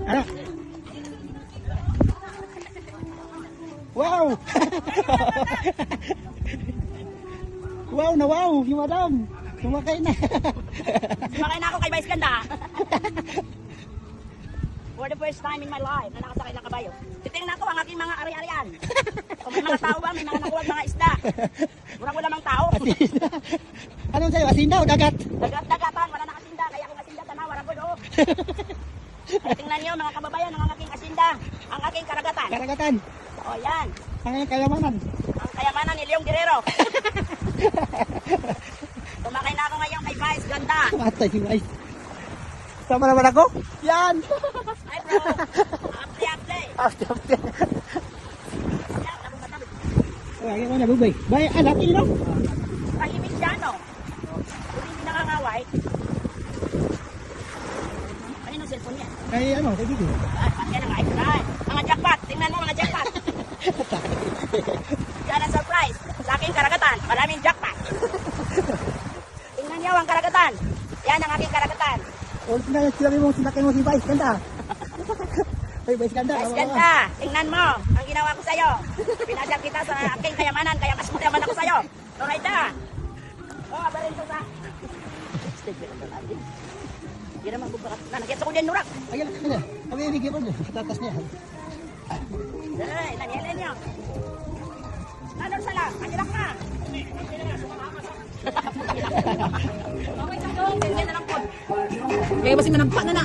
Ano? Wow! Wow na wow! Yung madam! Sumakay na! Sumakay na ako kay Vice Ganda. For the first time in my life na nakasakay ng kabayo. Titingnan ko ang aking mga ari-arian. Kung may mga tao ba, may mga nakuha mga isda. Wala mang tao. Anong sa'yo? Asinda o dagat? Dagat-dagatan, wala na asinda. Kaya kung asinda, tanaw, wala po do. Tingnan niyo mga kababayan, ang aking asinda, ang aking karagatan. Karagatan. O yan, Ang iyong kayamanan. ang kayamanan ni Leong Guerrero. Tumakay na ako ngayon kay Vice Ganda. Matay si Vice. Sama naman ako? Yan! Ay bro, apte-apte. After. Yan, tabi-tabi. Lagi ko na bubay. Bay, anak ini no? Tahimik siya, no? Kung hindi nakangaway. Ano yung cellphone niya? Kay ano, kay Gigi. Yan ang iPhone. Mga jackpot, tingnan mo mga jackpot. Yan ang surprise. Sa aking karagatan, maraming jackpot. Tingnan niyo ang karagatan. Yan ang aking karagatan. Ulit na sinabi mo, sinakay mo si Vice. Ganda. Ay, Vice Ganda. Vice Ganda, tingnan mo ang ginawa ko sa'yo. Pinasyal kita sa aking kayamanan, kaya mas mayaman ako sa'yo. Alright na. Abarin to sa... Hindi naman bubarat. Nanagyan sa kulyan nurak. Ayan, ano? Kami hindi ko niya. Tatas niya. Ay, nangyaylan niyo. Ano sala? Magilak na. Okay, sa doon. Ganyan na lang po. Kaya kasi manampa na na.